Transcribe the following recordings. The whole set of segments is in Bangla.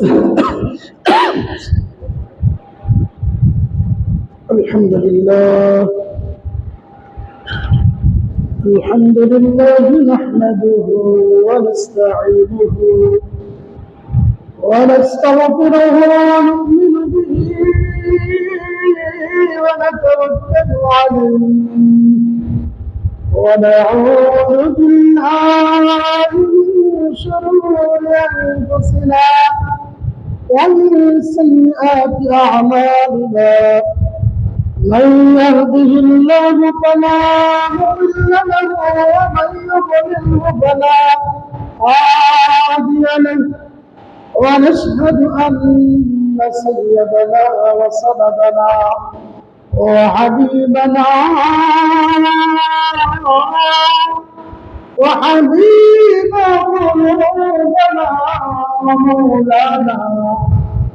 الحمد لله نحمده ونستعينه ونستغفره ونؤمن به ونتوكل عليه ونعوذ بالله من شرور أنفسنا ومن سيئات أعمالنا من يهده الله فلا مضل له ومن يضلله فلا هادي له ونشهد أن سيدنا وسندنا وحبيبنا وحبيب قلوبنا ومولانا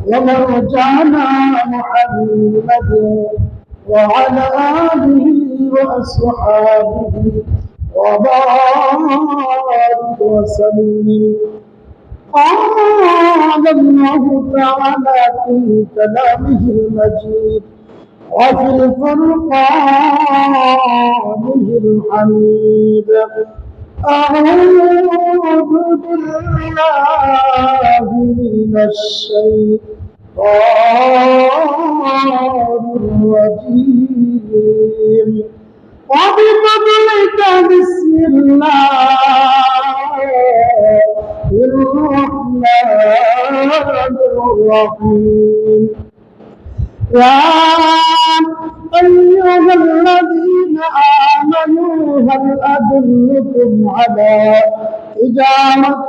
ومرجعنا محمد وعلى آله وأصحابه وبارك وسلم. قال الله تعالى في كلامه المجيد وفي الفرقان الحميد: أعوذ بالله من الشيطان الرجيم. وبفضلك بسم الله الرحمن الرحيم. يا أيها الذين آمنوا هل أدلكم على تجارة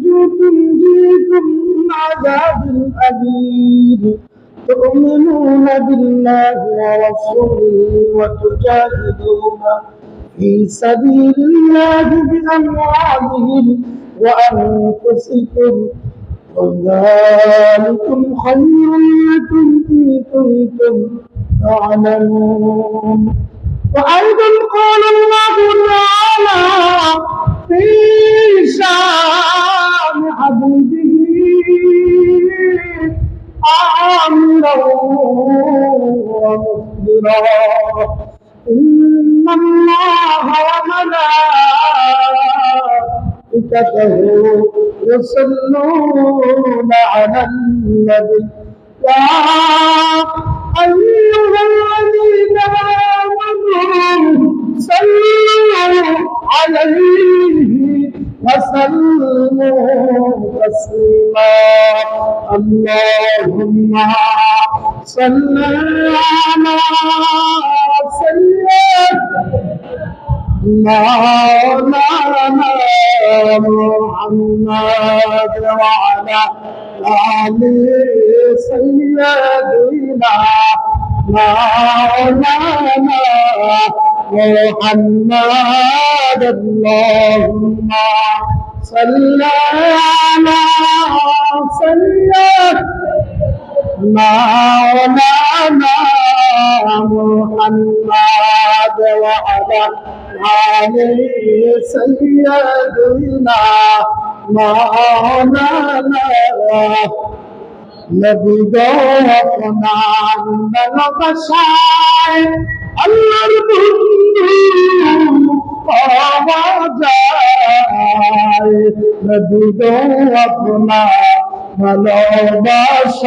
تنجيكم من عذاب أليم تؤمنون بالله ورسوله وتجاهدون في سبيل الله بأموالهم وأنفسكم وذلكم خير لكم إن كنتم تعلمون. وأيضا قال الله تعالى في شان عبده آمرا ومخبرا: إن الله وملائكته يصلون على النبي يا أيها الذين آمنوا صلوا عليه وسلموا تسليما. اللهم صل على سيدنا مولانا محمد وعلى آل سيدنا مولانا محمد. اللهم صل على سيدنا مولانا محمد وعلى آل سيدنا مولانا نبي دوقنا من البشائر الأرض نبي دوقنا ভালোবাসায়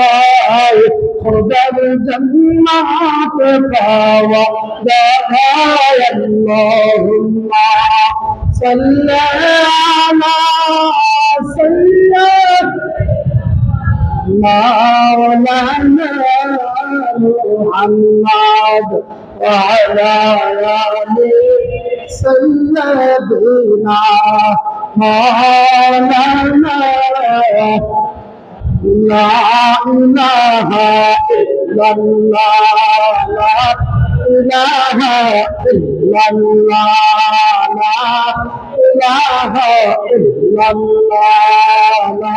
খোদার জান্নাত পাওয়া যায়। আল্লাহুম্মা সাল্লি আলা সাইয়্যিদিনা মাওলানা মুহাম্মদ ওয়া আলা আলি সাইয়্যিদিনা মাওলানা لا إله إلا الله لا إله إلا الله لا إله إلا الله لا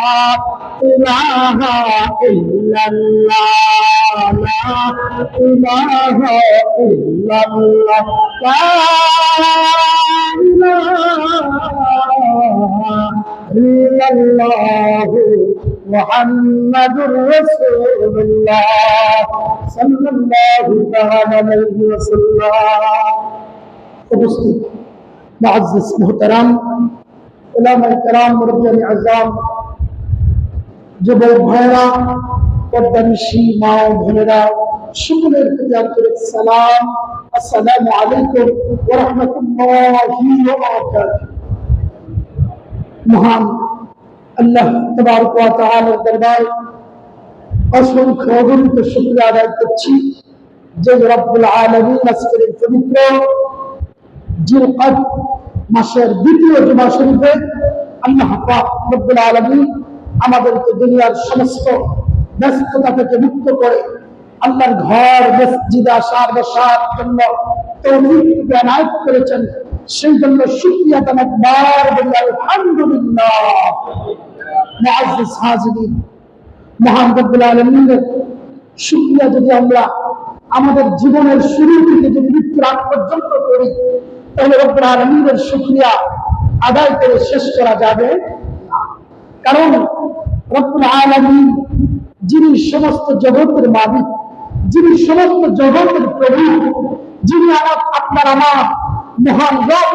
إله إلا الله لا إله إلا الله لا إله إلا الله মুহাম্মাদুর রাসূলুল্লাহ সাল্লাল্লাহু তাআলা আলাইহি ওয়াসাল্লাম। উপস্থিত মুআজ্জিজ মুহতারাম, উলামায়ে কেরাম, মুরব্বিয়ানে আযম, যুবক ভাইরা, পর্দানিশী মা ও বোনেরা, সকলের প্রতি আন্তরিক সালাম। আসসালামু আলাইকুম ওয়া রাহমাতুল্লাহি ওয়া বারাকাতুহু। মহান আল্লাহ তাবারক ওয়া তাআলার দরবারে অসংখ্য অগণিত শুকরিয়া আদায় করছি যে রব্বুল আলামিন আজকের পবিত্র জিলকদ মাসের দ্বিতীয় জুমা শরীফে আল্লাহ পাক রব্বুল আলামিন আমাদেরকে দুনিয়ার সমস্ত ব্যস্ততা থেকে মুক্ত করে আল্লাহর ঘর মসজিদে আসার বসার জন্য তৌফিক এনায়েত করেছেন। সেই জন্য শুকরিয়া তামাকবার বলি আলহামদুলিল্লাহ। মুআজ্জিজ হাজিরিন, মহান রব্বুল আলামিনের শুকরিয়া যদি আমরা আমাদের জীবনের শুরু থেকে যদি মৃত্যুর আগ পর্যন্ত করি, তাহলে রব্বুল আলামিনের শুকরিয়া আদায় করে শেষ করা যাবে না। কারণ রব্বুল আলামিন যিনি সমস্ত জগতের মালিক, যিনি সমস্ত জগতের প্রভু, যিনি আপনার আমার মহান রব,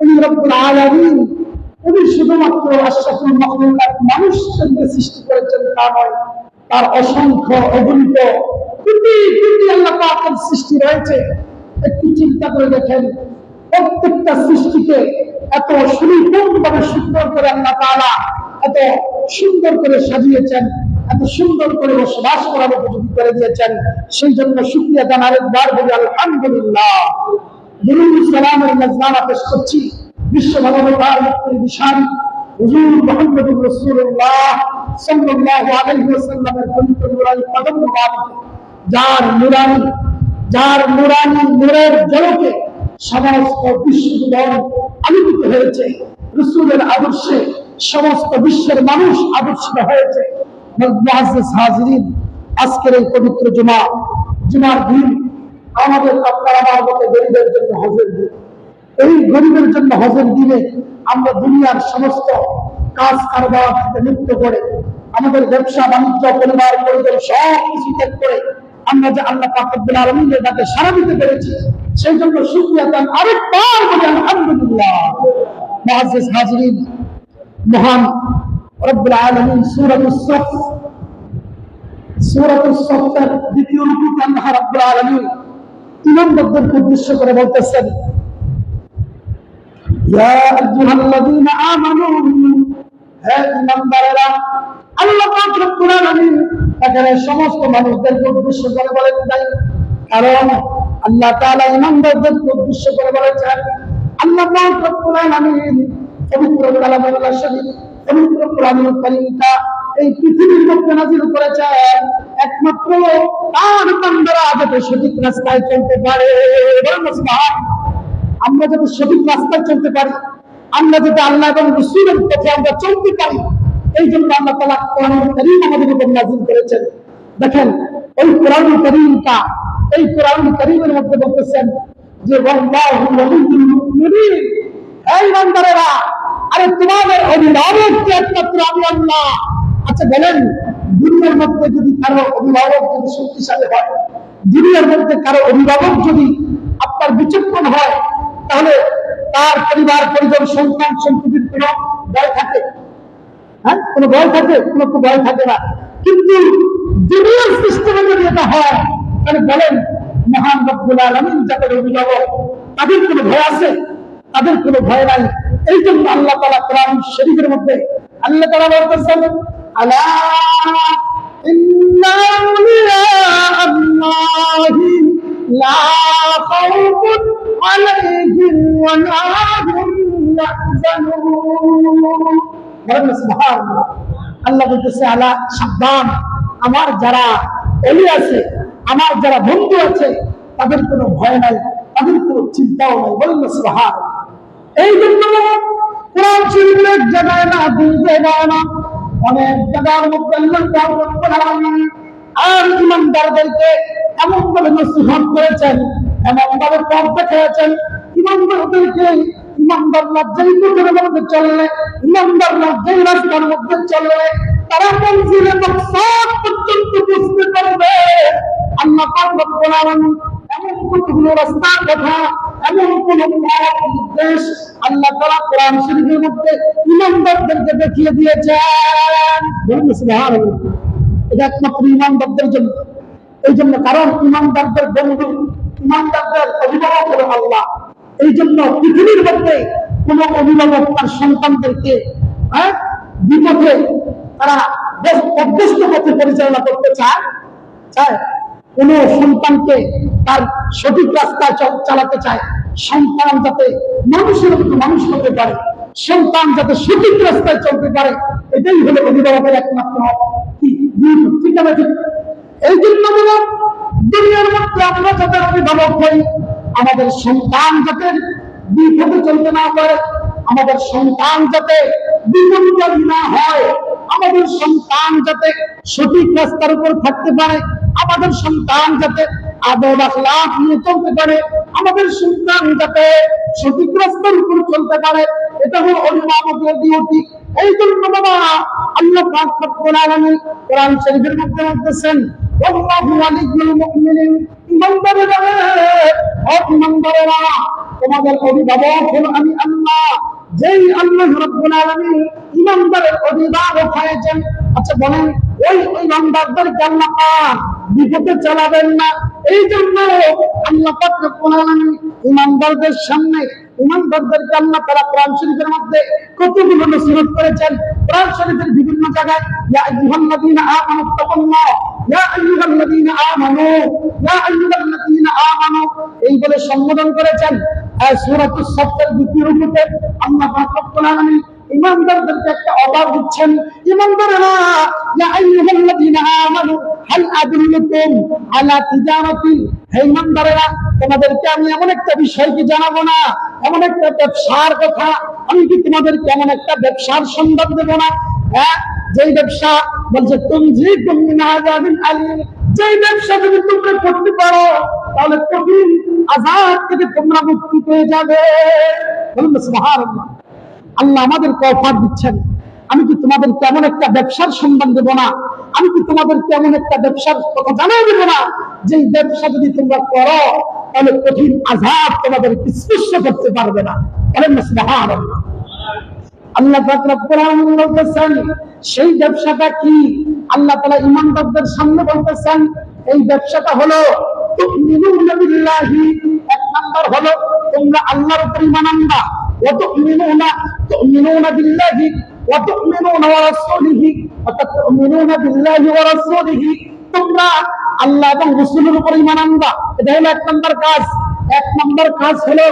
উনি রব্বুল আলামিন, উনি শুধুমাত্র আশরাফুল মাখলুকাত মানুষকে সৃষ্টি করেছেন তা নয়, তার অসংখ্য অগণিত কোটি কোটি আল্লাহ পাকের সৃষ্টি রয়েছে। একটু চিন্তা করে দেখেন, প্রত্যেকটা সৃষ্টিকে এত সুনিপুণভাবে সুন্দর করে আল্লাহ তাআলা এত সুন্দর করে সাজিয়েছেন, এত সুন্দর করে বসবাস করার উপযোগী করে দিয়েছেন। সেই জন্য শুকরিয়া জানার একবার বলি আলহামদুলিল্লাহ। দুরূদ সালামের নজরানা পেশ করছি বিশ্ব মানবতার মুক্তির দিশারি হুজুর মুহাম্মদুর রাসূলুল্লাহ সাল্লাল্লাহু আলাইহি ওয়াসাল্লামের পবিত্র নূরানি কদম মুবারক, যার নূরানি নূরের ঝলকে সমস্ত বিশ্বজুড়ে আলোকিত হয়েছে। রাসূলের আদর্শে সমস্ত বিশ্বের মানুষ আদর্শিত হয়েছে। মুআজ্জিজ হাজিরিন, আজকের এই পবিত্র জুমার দিন আমাদের আপনার আমার মতো গরিবের জন্য হজের দিন। এই গরিবের জন্য হজের দিনে আমরা দুনিয়ার সমস্ত কাজ কারবার থেকে মুক্ত করে, আমাদের ব্যবসা বাণিজ্য, পরিবার পরিজন সব কিছু ত্যাগ করে আমরা যে আল্লাহ পাক রব্বুল আলামিনের ডাকে সাড়া দিতে পেরেছি, সেই জন্য শুকরিয়া তার আরেকবার বলি আলহামদুলিল্লাহ। মুআজ্জিজ হাজিরিন, মহান রব্বুল আলামিন সূরাতুস সফের দ্বিতীয় রুকুতে আল্লাহ রাব্বুল আলামিন ঈমানদারদেরকে উদ্দেশ্য করে বলতেছেন, ইয়া আইয়ুহাল্লাযীনা আমানু, হে ঈমানদারেরা। আল্লাহ পাক রব্বুল আলামিন এখানে সমস্ত মানুষদেরকে উদ্দেশ্য করে বলেন নাই, কারণ আল্লাহ তাআলা ঈমানদারদেরকে উদ্দেশ্য করে বলেছেন। আল্লাহ পাক রব্বুল আলামিন পবিত্র কালামুল্লাহ শরীফ, পবিত্র কোরআনুল কারীমটা এই পৃথিবীর মধ্যে নাযিল করেছেন একমাত্র তার বান্দারা যাতে সঠিক রাস্তায় চলতে পারে। আমরা যাতে সঠিক রাস্তায় চলতে পারি, আমরা যাতে আল্লাহ এবং রাসূলের পথে আমরা চলতে পারি, এই জন্য আল্লাহ তাআলা কোরআনুল কারীম আমাদের উপর নাযিল করেছেন। দেখেন এই কোরআনুল কারীমটা, এই কোরআনুল কারীমের মধ্যে বলতেছেন যে ওয়াল্লাহু ওয়ালিয়ুল মুমিনিন, এই বান্দারেরা, আরে তোমাদের অভিভাবক কি একমাত্র আমি আল্লাহ। আচ্ছা বলেন, দুনিয়ার মধ্যে যদি কারো অভিভাবক যদি শক্তিশালী হয়, দুনিয়ার মধ্যে কারো অভিভাবক যদি আপনার বিচক্ষণ হয়, তাহলে তার পরিবার পরিজন সন্তান সন্ততির কোনো ভয় থাকে? হ্যাঁ, কোনো ভয় থাকে? কোনো ভয় থাকে না। কিন্তু দুনিয়ার সিস্টেমে যদি এটা হয়, তাহলে বলেন মহান রব্বুল আলামিন যাদের অভিভাবক, তাদের কোনো ভয় আছে? তাদের কোনো ভয় নাই। এই জন্য আল্লাহ তাআলা কোরআন শরীফের মধ্যে আল্লাহ তাআলা বলতেছেন, আলা ইন্না আউলিয়া আল্লাহি লা খাউফুন আলাইহিম ওয়া লা হুম ইয়াহজানুন। সুবহানাল্লাহ। আল্লাহ বলতেছে, আলা, সাবধান, আমার যারা ওলি আছে, আমার যারা বন্ধু আছে, তাদের কোনো ভয় নাই, তাদের কোনো চিন্তাও নাই। বলেন না সুবহানাল্লাহ। এই জন্য কোরআন শরীফের এক জায়গায় না, দুই জায়গায় না, অনেক জায়গার মধ্যে আল্লাহ আর ইমানদারদেরকে এমন ভাবে নসিহত করেছেন, এমন ভাবে পথ দেখিয়েছেন, ইমানদারদেরকে ইমানদাররা যেই পথের মধ্যে চললে, ইমানদাররা যেই রাস্তার মধ্যে চললে, তারা মঞ্জিলে মাকসাদ পর্যন্ত বুঝতে পারবে। আল্লাহ পাক রব্বুল আলামিন এমন কতগুলো রাস্তার কথা, এমন কোন নির্দেশ আল্লাহ তাআলা কোরআন শরীফের মধ্যে ঈমানদারদেরকে দেখিয়ে দিয়েছেন। বলুন সুবহানাল্লাহ। এটা একমাত্র ঈমানদারদের জন্য। এই জন্য, কারণ ঈমানদারদের বন্ধু, ঈমানদারদের অভিভাবক হলো আল্লাহ। এই জন্য পৃথিবীর মধ্যে কোন অভিভাবক তার সন্তানদেরকে বিপথে, তারা অভ্যস্ত পথে পরিচালনা করতে চায়? কোন সন্তানকে তার সঠিক রাস্তায় চালাতে চায়। সন্তান যাতে মানুষের মতো মানুষ হতে পারে, সন্তান যাতে সঠিক রাস্তায় চলতে পারে, এটাই হলো অভিভাবকের একমাত্র ঠিক আছে। এই জন্য দুনিয়ার মধ্যে আমরা যাদের অভিভাবক হই, আমাদের সন্তান যাতে বিপথে চলতে না পারে, আমাদের সন্তান যাতে বিপদগামী না হয়, আমাদের সন্তান যাতে সঠিক রাস্তার উপর থাকতে পারে, আমাদের সন্তান যাতে আদব আখলাক নিয়ে চলতে পারে, আমাদের সন্তান যাতে সঠিক রাস্তার উপর চলতে পারে, এটা হলো অভিভাবকের ডিউটি। এই জন্য বাবা আল্লাহ পাক রব্বুল আলামিন কোরআন শরীফের মধ্যে বলতেছেন, আল্লাহু ওয়ালিয়ুল মুমিনিন, ইমানদারেরা তোমাদের অভিভাবক হলো আমি আল্লাহ, যেই আল্লাহ রাব্বুল আলামিন ইমানদারের অভিভাবক হয়েছেন। আচ্ছা বলেন, ওই ইমানদারদেরকে আল্লাহ পাক বিপদে চালাবেন না। এই জন্য আল্লাহ পাক রব্বুল আলামিন ইমানদারদের সামনে, ইমানদারদেরকে আল্লাহ তাআলা কোরআন শরীফের মধ্যে কতগুলো নসিহত করেছেন। কোরআন শরীফের বিভিন্ন জায়গায় ইয়া আইয়ুহাল্লাযীনা আমানু তাকুল্লাহ, ইয়া আইয়ুহাল্লাযীনা আমানু, ইয়া আইয়ুহাল্লাযীনা আমানু এই বলে সম্বোধন করেছেন। সূরাতুস সাফের দ্বিতীয় রূপে আল্লাহ পাক রব্বুল আলামিন ইমানদারদেরকে একটা অর্ডার দিচ্ছেন, ইমানদারেরা ইয়া আইয়ুহাল্লাযীনা আমানু হাল আদুল্লুকুম আলা তিজারাতিন, হে ইমানদারেরা তোমাদেরকে আমি এমন একটা বিষয় কি জানাবো না, এমন একটা ব্যবসার কথা আমি কি তোমাদেরকে এমন একটা ব্যবসার সন্ধান দেব না? যেই ব্যবসা বলছে তুনজিকুম মিন আযাবিন আলীম, যেই ব্যবসা যদি তোমরা করতে পারো তাহলে কঠিন আযাব থেকে তোমরা মুক্তি পেয়ে যাবে। বলুন সুবহানাল্লাহ। আল্লাহ আমাদেরকে অফার দিচ্ছেন, আমি কি তোমাদের কেমন একটা ব্যবসার সন্ধান দেব না, আমি কি তোমাদের কেমন একটা ব্যবসার কথা জানাই দেব না, যে ব্যবসা যদি তোমরা করো তাহলে কঠিন আযাব তোমাদের স্পর্শ করতে পারবে না। বলেন না সুবহানাল্লাহ। আল্লাহ পাক রব্বুল আলামিন বলতেছেন সেই ব্যবসাটা কি? আল্লাহ তাআলা ঈমানদারদের সামনে বলতেছেন এই ব্যবসাটা হলো তুমিনুনা বিল্লাহি, এক নাম্বার হলো তোমরা আল্লাহর উপর ঈমান আনবা, ওয়া তুমিনুনা বিল্লাহি ওয়া তুমিনুনা ওয়া রাসূলিহি, অর্থাৎ তুমিনুনা বিল্লাহি ওয়া রাসূলিহি, তোমরা আল্লাহ এবং রাসূলের উপর ঈমান আনবা। এটা হলো এক নাম্বার কাজ। এক নাম্বার কাজ হলো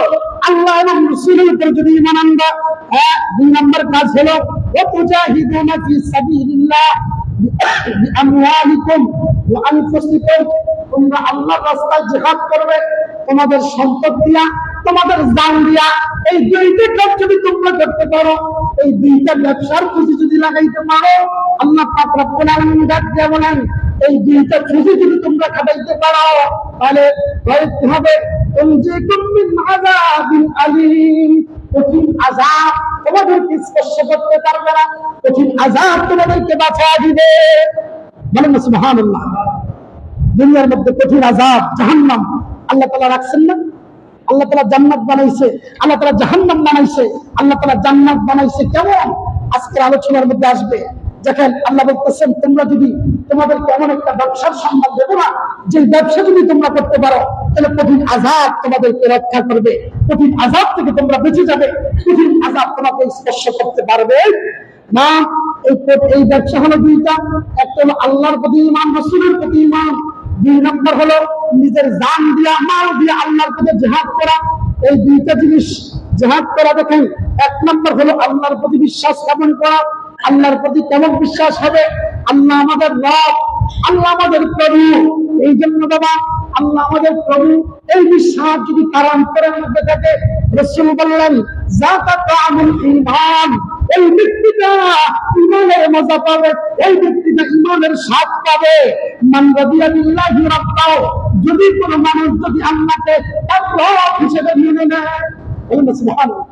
আল্লাহ এবং রাসূলের উপর যদি ঈমান আনবা। দুই নাম্বার কাজ হলো ওয়া তুজাহিদুনা ফি সাবিলিল্লাহ বিআমওয়ালিকুম ওয়া আনফুসিকুম, তোমরা আল্লাহর রাস্তায় জিহাদ করবে তোমাদের সম্পদ দিয়া, তোমাদের জান দিয়া। এই দুইটা কাজ যদি তোমরা করতে পারো, এই দুইটা ব্যবসার পুঁজি যদি লাগাইতে পারো, আল্লাহ পাক রব্বুল আলামিন ডাক দিয়ে বলেন এই দুইটা পুঁজি যদি তোমরা খাটাইতে পারো তাহলে কি হবে? তুনজিকুম মিন আযাবিন আলীম, কঠিন আযাব তোমাদেরকে স্পর্শ করতে পারবে না, কঠিন আযাব তোমাদেরকে বাঁচিয়ে দিবে। বলেন না সুবহানাল্লাহ। দুনিয়ার মধ্যে কঠিন আযাব জাহান্নাম আল্লাহ তাআলা রাখছেন না? আল্লাহ তাআলা জান্নাত বানাইছে, আল্লাহ তাআলা জাহান্নাম বানাইছে। আল্লাহ তাআলা জান্নাত বানাইছে কেমন? আজকের আলোচনার মধ্যে আসবে। দেখেন আল্লাহ বলতেছেন তোমরা যদি তোমাদের কেমন একটা ব্যবসার সম্মান দেব না, যে ব্যবসা যদি তোমরা করতে পারো তাহলে কঠিন আযাব তোমাদেরকে রক্ষা করবে, কঠিন আযাব থেকে তোমরা বেঁচে যাবে, কঠিন আযাব তোমাকে স্পর্শ করতে পারবে না। এই ব্যবসা হলো দুইটা, একটা হলো আল্লাহর প্রতি ঈমান, রাসূলের প্রতি ঈমান। দুই নম্বর হলো নিজের জান দিয়া মাল দিয়া আল্লাহর পথে জিহাদ করা। এই দুইটা জিনিস জিহাদ করা। দেখেন এক নম্বর হলো আল্লাহর প্রতি বিশ্বাস স্থাপন করা। আল্লাহর প্রতি কেমন বিশ্বাস হবে? আল্লাহ আমাদের রব, আল্লাহ আমাদের প্রভু। এই জন্য বাবা আল্লাহ আমাদের প্রভু, এই বিশ্বাস যদি তার অন্তরের মধ্যে থাকে, রাসূল বললেন যাকাতুল ঈমান, এই ব্যক্তিটা ঈমানের মজা পাবে, এই ব্যক্তিটা ঈমানের স্বাদ পাবে। মান রাদিয়া বিল্লাহি রাব্বাহ, যদি কোন মানুষ যদি আল্লাহকে তার রব হিসেবে মেনে নেয়, সুবহানাল্লাহ,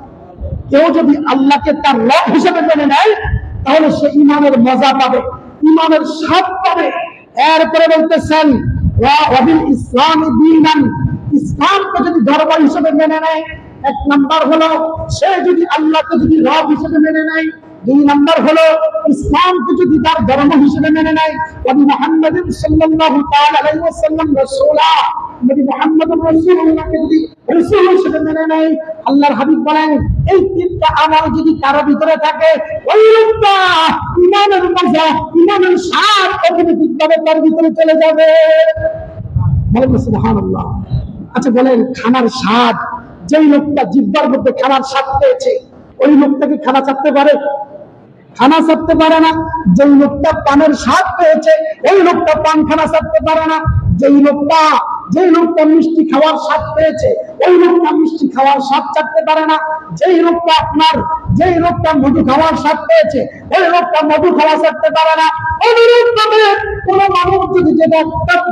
কেউ যদি আল্লাহকে তার রব হিসেবে মেনে নেয় তাহলে সে ঈমানের মজা পাবে। ইমানের স্বাদ পাবে। এরপরে বলতেছেন ওয়াবিল ইসলামি দীনান, ইসলামকে যদি ধর্ম হিসেবে মেনে নেয়, এক নাম্বার হলো সে যদি আল্লাহকে যদি রব হিসেবে মেনে নেয়, দুই নাম্বার হলো ইসলামকে যদি তার ধর্ম হিসেবে মেনে নেয়, নবী মুহাম্মদ সাল্লাল্লাহু তাআলা আলাইহি ওয়াসাল্লাম রাসূলা, নবী মুহাম্মদ রাসূলুল্লাহকে যদি রাসূল হিসেবে মেনে নেয়, আল্লাহর হাবিব বলেন এই তিনটা আমল যদি কারো ভিতরে থাকে, ওই লোকটা ঈমানের মজা, ঈমানের স্বাদ অটোমেটিকভাবে তার ভিতরে চলে যাবে। বলেন সুবহানাল্লাহ। আচ্ছা বলেন, খানার স্বাদ, যেই লোকটা জিহ্বার মধ্যে খানার স্বাদ পেয়েছে, ওই লোকটাকে খানা চাপতে পারে? খানা চাপতে পারে না। যেই লোকটা পানের স্বাদ পেয়েছে, ওই লোকটা পান খানা চাপতে পারে না। যেই লোকটা মিষ্টি খাওয়ার স্বাদ পেয়েছে, ওই লোকটা মিষ্টি খাওয়ার স্বাদ চাপতে পারে না। যেই লোকটা মধু খাওয়ার স্বাদ পেয়েছে, ওই লোকটা মধু খাওয়া চাপতে পারে না। অনুরূপভাবে কোন মানুষ যদি যেটা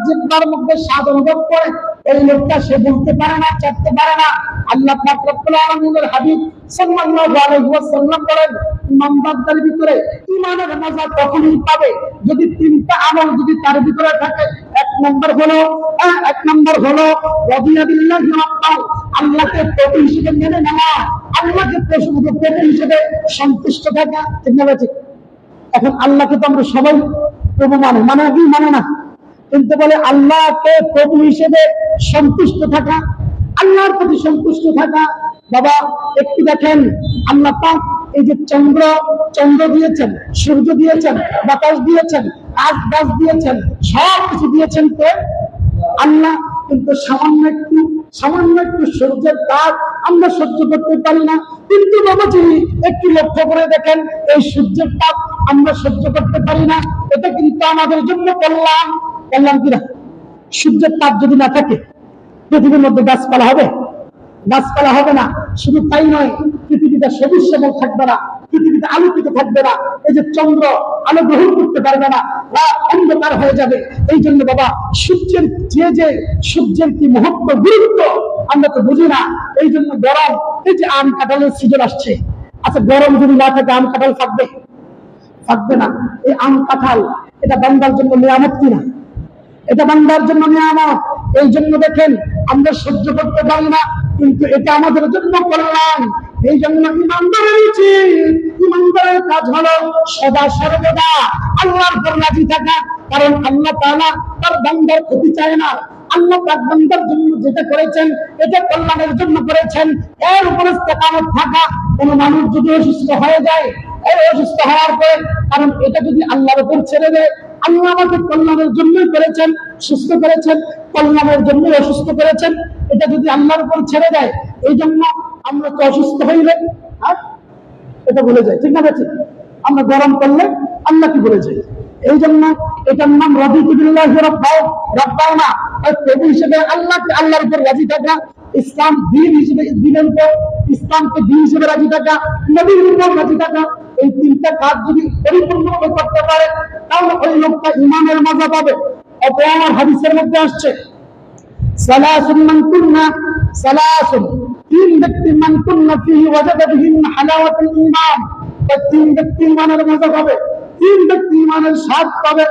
জিহ্বার মধ্যে স্বাদ অনুভব করে, এই লোকটা সে বলতে পারে না, চাপতে পারে না। আল্লাহ পাক রব্বুল আলামিনের হাবিব সাল্লাল্লাহু আলাইহি ওয়াসাল্লাম বলেন, ইমানদারদের ভিতরে ঈমানের মজা তখনই পাবে যদি তিনটা আমল যদি তার ভিতরে থাকে। এক নম্বর হলো রাদিয়া বিল্লাহি রাব্বান, আল্লাহকে প্রভু হিসেবে মেনে নেওয়া, আল্লাহকে প্রভু হিসেবে সন্তুষ্ট থাকা। ঠিক না ঠিক? এখন আল্লাহকে তো আমরা সবাই প্রভু মানে কি মানে না, কিন্তু বলে আল্লাহকে প্রভু হিসেবে সন্তুষ্ট থাকা, আল্লাহর প্রতি সন্তুষ্ট থাকা। বাবা একটু দেখেন, আল্লাহ পাক এই যে চন্দ্র দিয়েছেন, সূর্য দিয়েছেন, বাতাস দিয়েছেন, গাছ দিয়েছেন, সব কিছু দিয়েছেন কে? আল্লাহ। কিন্তু সামান্য একটু সূর্যের তাপ আমরা সহ্য করতে পারি না। কিন্তু বাবাজি একটু লক্ষ্য করে দেখেন, এই সূর্যের তাপ আমরা সহ্য করতে পারি না। এটা কিন্তু আমাদের জন্য কল্যাণ কিনা? সূর্যের তাপ যদি না থাকে, পৃথিবীর মধ্যে গাছপালা হবে না। শুধু তাই নয়, পৃথিবীতে সবুজ শ্যামল থাকবে না, পৃথিবীতে আলোকিত থাকবে না। এই যে চন্দ্র আলো গ্রহণ করতে পারবে না, অন্ধকার হয়ে যাবে। এই জন্য বাবা সূর্যের কি মহত্ব, গুরুত্ব আমরা তো বুঝি না। এই জন্য গরম, এই যে আম কাঁঠালের সিজন আসছে, আচ্ছা গরম যদি না থাকে আম কাঁঠাল থাকবে না। এই আম কাঁঠাল এটা বান্দার জন্য নিয়ামত কিনা? এটা বান্দার জন্য নিয়ামত। এই জন্য দেখেন আমরা সহ্য করতে পারি না, কিন্তু এটা আমাদের জন্য কল্যাণ। এই জন্য ইমানদারের কাজ হলো সদা সর্বদা আল্লাহর উপর রাজি থাকা, কারণ আল্লাহ তাআলা তার বান্দার ক্ষতি চায় না। আল্লাহ পাক বান্দার জন্য যেটা করেছেন এটা কল্যাণের জন্য করেছেন। এর উপর ইস্তেকামত থাকা। কোন মানুষ যদি অসুস্থ হয়ে যায়, এই অসুস্থ হওয়ার পরে, কারণ এটা যদি আল্লাহর উপর ছেড়ে দেয়, আল্লাহ আমাকে কল্যাণের জন্যই করেছেন, সুস্থ করেছেন, কল্যাণের জন্য অসুস্থ করেছেন, এটা যদি আল্লাহর উপর ছেড়ে দেয়, এই জন্য আমরা তো অসুস্থ হইলে এটা ভুলে যাই। ঠিক না? ঠিক। আমরা গরম করলে আল্লাহ কি বলে যাই। এই জন্য এটার নাম রাদিতু বিল্লাহি রাব্বানা, প্রভু হিসেবে আল্লাহর উপর রাজি থাকা। ইসলাম দ্বীন হিসেবে, দ্বীনের উপর ইসলামকে দ্বীন হিসেবে রাজি থাকা, নবীর উপর রাজি থাকা। এই তিনটা কাজ যদি পরিপূর্ণভাবে করতে পারে, তাহলে ওই লোকটা ঈমানের মজা পাবে। অপর হাদিসের মধ্যে আসছে, তিন ব্যক্তি মান কুন্না ফিহি ওয়াজাদা বিহিন্না হালাওয়াতুল ঈমান, তিন ব্যক্তি ঈমানের মজা পাবে, তিন ব্যক্তি ঈমানের স্বাদ পাবে।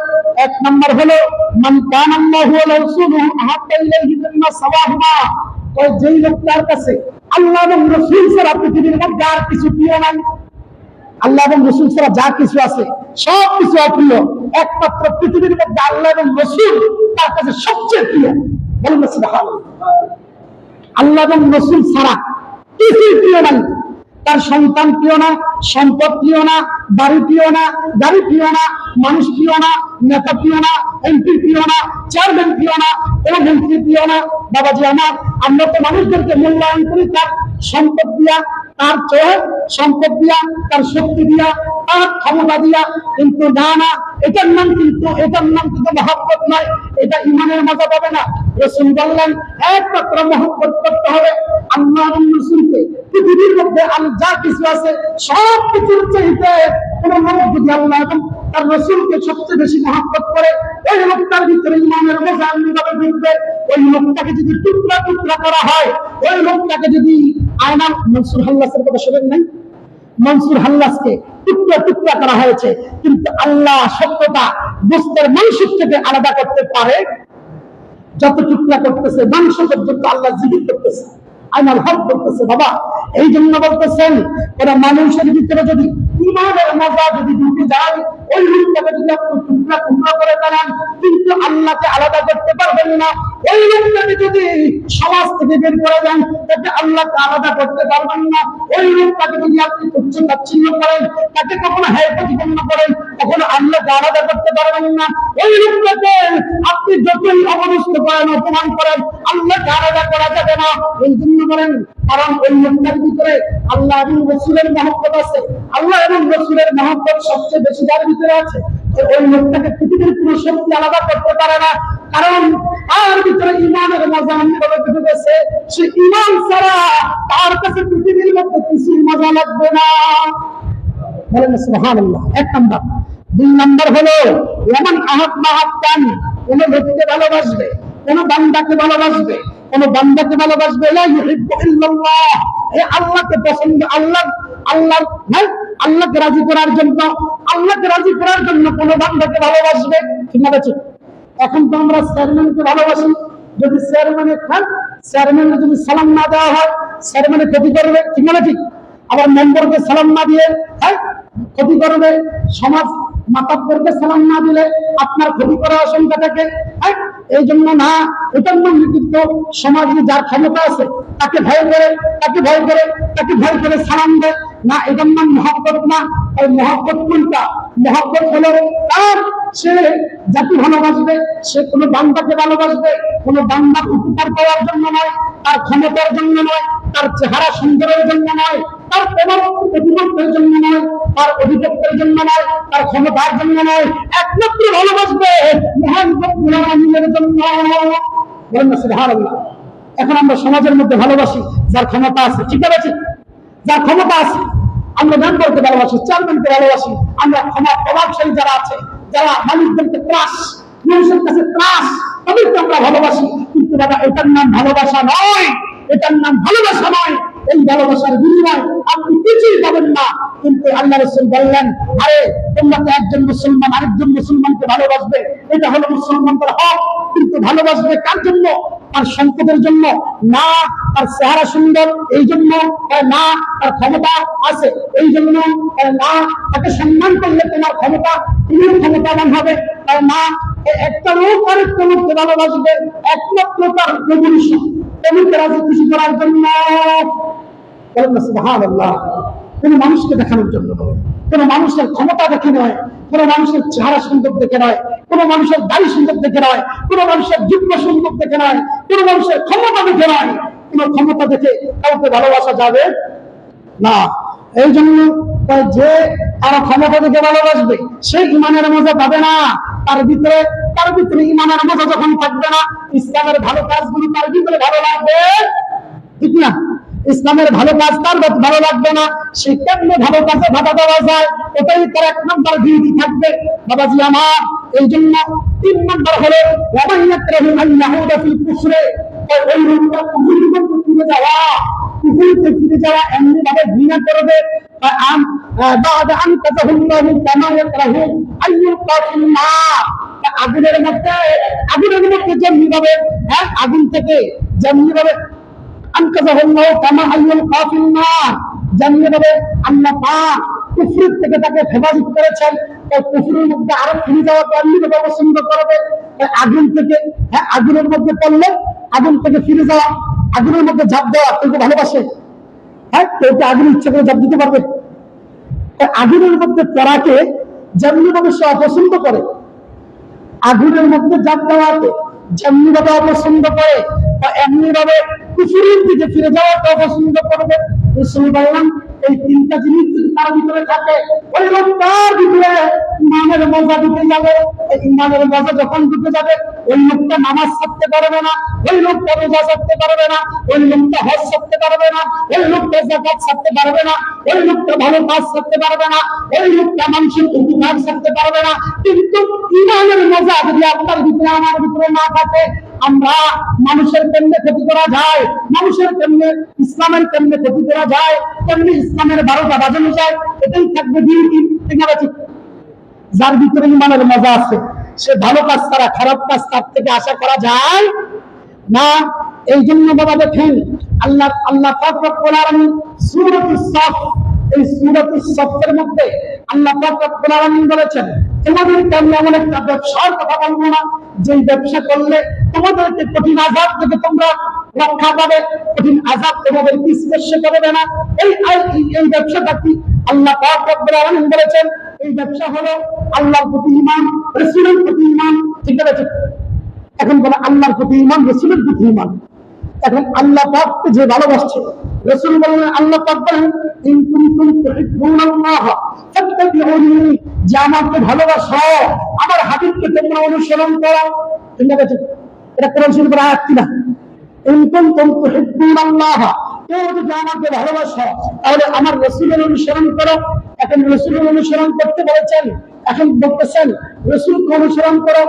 এক নাম্বার হলো মান কানা আল্লাহু ওয়া রাসূলুহু আহাব্বা ইলাইহি মিম্মা সাওয়াহুমা, ওই যেই লোকটার কাছে আল্লাহ এবং রাসূল ছাড়া পৃথিবীর মধ্যে আর কিছু প্রিয় নাই। আল্লাহ এবং রাসূল ছাড়া যা কিছু আছে সব কিছু অপ্রিয়, একমাত্র পৃথিবীর মধ্যে আল্লাহ এবং রাসূল তার কাছে সবচেয়ে প্রিয়। বলুন সুবহানাল্লাহ। আল্লাহ এবং রাসূল ছাড়া কিছুই প্রিয় নাই। তার সন্তান প্রিয় না, সম্পদ প্রিয় না, বাড়ি প্রিয় না, গাড়ি প্রিয় না, মানুষ প্রিয় না, নেতা প্রিয় না, এমপি প্রিয় না, চেয়ারম্যান প্রিয় না, কোনো মন্ত্রী প্রিয় না। বাবাজি আমার, আমরা তো মানুষদেরকে মূল্যায়ন করি তার সম্পদ দিয়া, তার সম্পদ দিয়া, তার শক্তি দিয়া, তার ক্ষমতা দিয়া, কিন্তু না, এটার নাম কিন্তু মহব্বত নয়, এটা ঈমানের মজা পাবে না। রাসূল বললেন একমাত্র মহব্বত করতে হবে আল্লাহ এবং রাসূলকে। পৃথিবীর মধ্যে যা কিছু আছে সব কিছুর চাইতে কোন লোক যদি আল্লাহ এবং তার রাসূলকে সবচেয়ে বেশি মহব্বত করে, ওই লোকটার ভিতরে ঈমানের মজা এমনিভাবে ঢুকবে। ওই লোকটাকে যদি টুকরা করা হয়, ওই লোকটাকে যদি আয়না, মনসুর হাল্লাসের কথা শোনেন নাই? মনসুর হাল্লাসকে টুকরা টুকরা করা হয়েছে, কিন্তু আল্লাহ সত্যতা গোস্তের মাংস থেকে আলাদা করতে পারে। যত টুকরা করতেছে মাংস পর্যন্ত আল্লাহ জীবিত করতেছে, আইনাল হক করতেছে। বাবা, এই জন্য বলতেছেন ওরা মানুষের ভিতরে যদি ইমানের মজা যদি ঢুকে যায়, ওই লোকটাকে যদি আপনি টুকরা টুকরা করে দাঁড়ান, কিন্তু আল্লাহকে আলাদা করতে পারবেন না। ওই লোকটাকে যদি সমাজ থেকে বের করে দেন, তাকে আল্লাহকে আলাদা করতে পারবেন না। ওই লোকটাকে যদি আপনি তুচ্ছ তাচ্ছিল্য করেন, তাকে কখনো হ্যায় প্রতিপন্ন করেন, কখনো আল্লাহকে আলাদা করতে পারবেন না। ওই লোকটাকে আপনি যতই অবরুষ্ট করেন, অপমান করেন, আল্লাহকে আলাদা করা যাবে না। এই জন্য বলেন, কারণ ওই লোকটার ভিতরে আল্লাহ এবং রসুলের মহব্বত আছে। আল্লাহ এবং রসুলের মহব্বত সবচেয়ে বেশি যার ভিতরে আছে, ওই লোকটাকে পৃথিবীর কোনো শক্তি আলাদা করতে পারে না। কারণ তার ভিতরে ইমানের মজা এমনিভাবে ঢুকে গেছে, সে ইমান ছাড়া তার কাছে পৃথিবীর মধ্যে কিছু মজা লাগবে না। বলেন সুবহানাল্লাহ। এক নাম্বার। দুই নাম্বার হলো এমন আহাব্বা আব্দান, কোন ব্যক্তিকে ভালোবাসবে, কোন বান্দাকে ভালোবাসবে, কোন বান্দাকে ভালোবাসবে, লা ইউহিব্বু ইল্লাল্লাহ, এই আল্লাহকে পছন্দ, আল্লাহকে রাজি করার জন্য, আল্লাহকে রাজি করার জন্য কোন বান্দাকে ভালোবাসবে। ঠিক আছে? এখন তো আমরা চেয়ারম্যানকে ভালোবাসি, যদি চেয়ারম্যানে খান, চেয়ারম্যানকে যদি সালাম না দেওয়া হয়, চেয়ারম্যানে ক্ষতি করবে। ঠিক না? ঠিক। আবার মেম্বারকে সালাম না দিয়ে ক্ষতি করবে। সমাজ মাতাব্বরকে সালাম না দিলে আপনার ক্ষতি করার আশঙ্কা থাকে। এই জন্য না, এটার নাম নেতৃত্ব। সমাজে যার ক্ষমতা আছে তাকে ভয় করে, তাকে ভয় করে, তাকে ভয় করে সালাম দেয় না, এটার নাম মহব্বত না। ওই মহব্বত কোনটা? মহব্বত হলো তার, সে জাতি ভালোবাসবে, সে কোনো বান্দাকে ভালোবাসবে, কোনো বান্দার উপকার পাওয়ার জন্য নয়, তার ক্ষমতার জন্য নয়, তার চেহারা সুন্দরের জন্য নয়, তার প্রতিপক্ষের জন্য নয়, তার অধিপত্যের জন্য নয়, তার ক্ষমতার জন্য নয়, একমাত্র ভালোবাসবে মহান রব্বুল আলামিনের জন্য। বলেন না সুবহানাল্লাহ। এখন আমরা সমাজের মধ্যে ভালোবাসি যার ক্ষমতা আছে। ঠিক আছে? যার ক্ষমতা আছে আমরা মেম্বারকে ভালোবাসি, চেয়ারম্যানকে ভালোবাসি, আমরা প্রভাবশালী যারা আছে, যারা মানুষদেরকে ত্রাস, মানুষের কাছে ত্রাস, তাদেরকে আমরা ভালোবাসি। কিন্তু দাদা, এটার নাম ভালোবাসা নয়, এটার নাম ভালোবাসা নয়। এই ভালোবাসার বিনিময় আপনি কিছুই পাবেন না। কিন্তু আল্লাহ রাসূল বললেন, আরে তোমরা তো একজন মুসলমান আরেকজন মুসলমানকে ভালোবাসবে, এটা হলো মুসলমানদের হক। কিন্তু ভালোবাসবে কার জন্য? তার সম্পদের জন্য না, তার চেহারা সুন্দর এই জন্য না, তার ক্ষমতা আছে এই জন্য না, তাকে সম্মান করলে তোমার ক্ষমতা, তুমিও ক্ষমতাবান হবে তাই না। একটা লোক আরেকটা লোককে ভালোবাসবে একমাত্র তার রেভলিউশন, তোমাকে রাজি খুশি করার জন্য। বলেন না সুবহানাল্লাহ। কোন মানুষকে দেখানোর জন্য নয়, কোন মানুষের ক্ষমতা দেখে নয়, কোন মানুষের চেহারা সুন্দর দেখে নয়, কোন মানুষের দাড়ি সুন্দর দেখে নয়, কোন মানুষের যুগ্ম সুন্দর দেখে নয়, কোন মানুষের ক্ষমতা দেখে নয়। কোন ক্ষমতা দেখে কাউকে ভালোবাসা যাবে না। এই জন্য যে তারা ক্ষমতা দেখে ভালোবাসবে সে ইমানের মজা পাবে না। তার ভিতরে ইমানের মজা যখন থাকবে না, ইসলামের ভালো কাজগুলি তার ভিতরে ভালো লাগবে। ঠিক না? ইসলামের ভালো কাজ তার ভালো লাগবে না, সে কেমনে ভালো কাজে বাধা দেওয়া যায়, এটাই তার এক নম্বর ডিউটি থাকবে। বাবাজি আমার, এই জন্য 3 নম্বর হলো ওই লোকটা ফিরে যাওয়া, কুফরিতে ফিরে যাওয়া এমনি ভাবে ঘৃণা করবে। আগুনের মধ্যে যেমনি ভাবে আগুন থেকে যেমনি ভাবে আল্লাহ পাক কুফর থেকে তাকে হেফাজত করেছেন, কুফরের মধ্যে আরো ফিরে যাওয়াকে এমনিভাবে পছন্দ করবে। আগুন থেকে আগুনের মধ্যে পড়লে আগুন থেকে ফিরে যাওয়া, আগুনের মধ্যে ঝাঁপ দেওয়া কেউ ভালোবাসে? কেউ কি আগুন ইচ্ছা করে ঝাঁপ দিতে পারবে? আগুনের মধ্যে পড়াকে যেমনি ভাবে সে অপছন্দ করে, আগুনের মধ্যে ঝাঁপ দেওয়াকে যেমনি ভাবে অপছন্দ করে, এমনি ভাবে কুফরের দিকে ফিরে যাওয়াকে অপছন্দ করবে। রাসূল বললেন, এই 3টা জিনিস যদি তার ভিতরে থাকে, ওই লোকটার ভিতরে ইমানের মজা ঢুকে যাবে। এই ইমানের মজা যখন ঢুকে যাবে, ওই লোকটা নামাজ ছাড়তে পারবে না, ওই লোকটা রোজা ছাড়তে পারবে না, ওই লোকটা হজ ছাড়তে পারবে না, ওই লোকটা যাকাত ছাড়তে পারবে না, ওই লোকটা ভালো কাজ ছাড়তে পারবে না, ওই লোকটা মানুষের উপকার ছাড়তে পারবে না। কিন্তু ইমানের মজা যদি আপনার ভিতরে আমার ভিতরে না থাকে, আমরা মানুষের কেমনে ক্ষতি করা যায়, মানুষের কেমনে ইসলামের কেমনে ক্ষতি করা যায়, কেমনে ইসলামের 12টা বাজানো যায়, এটাই থাকবে ডিউটি। ঠিক না? যার ভিতরে ইমানের মজা আছে সে ভালো কাজ ছাড়া খারাপ কাজ তার থেকে আশা করা যায় না। এই জন্য বাবা দেখেন আল্লাহ পাক রব্বুল আলামিন সূরাতুস সাফ, এই সূরাতুস সাফের মধ্যে আল্লাহ পাক রব্বুল আলামিন বলেছেন তোমাদেরকে আমি এমন একটা ব্যবসার কথা বলবো না যেই ব্যবসা করলে তোমাদেরকে কঠিন আযাব থেকে তোমরা রক্ষা পাবে, কঠিন আযাব তোমাদেরকে স্পর্শ করবে না। এই ব্যবসাটা কি? আল্লাহ পাক রব্বুল আলামিন বলেছেন এই ব্যবসা হলো আল্লাহর প্রতি ঈমান, রাসূলের প্রতি ঈমান। ঠিক আছে? এখন বলে আল্লাহর প্রতি ঈমান, রাসূলের প্রতি ঈমান। এখন আল্লাহ পাককে যে ভালোবাসছে, রাসূল বলেন, আল্লাহ পাক বলেন ইন কুনতুম তুহিব্বুনাল্লাহ ফাত্তাবিউনি, যে আমাকে ভালোবাসো আমার হাবিবকে তোমরা অনুসরণ করো। ঠিক আছে? এটা কোরআন শরীফের আয়াত কিনা? ইন কুনতুম তুহিব্বুনাল্লাহ, কেউ যদি আমাকে ভালোবাসো তাহলে আমার রাসূলের অনুসরণ করো। এখন রাসূলের অনুসরণ করতে বলেছেন, এখন বলতেছেন রাসূলকে অনুসরণ করো।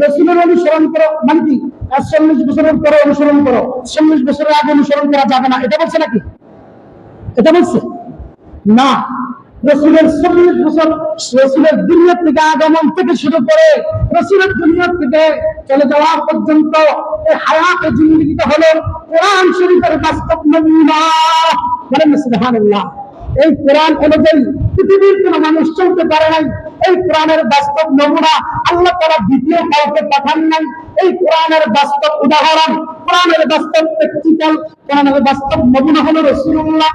রাসূলের অনুসরণ করো মানে কি? 40 বছরের পরে অনুসরণ করো, 40 বছরের আগে অনুসরণ করা যাবে না, এটা বলছে নাকি? এটা বলছে না। রাসূলের 40 বছর, রাসূলের দুনিয়া থেকে আগমন থেকে শুরু করে রাসূলের দুনিয়া থেকে চলে যাওয়া পর্যন্ত এই হায়াতে জিন্দেগিটা হলো কোরআন শরীফের বাস্তব নমুনা। বলেন সুবহানাল্লাহ। এই কোরআন অনুযায়ী পৃথিবীর কোন মানুষ চলতে পারে নাই। এই কোরআনের বাস্তব নমুনা আল্লাহ তাআলা দ্বিতীয় কাউকে পাঠান নাই। এই কোরআনের বাস্তব উদাহরণ, কোরআনের বাস্তব প্র্যাকটিক্যাল, কোরআনের বাস্তব নমুনা হলো রাসূলুল্লাহ।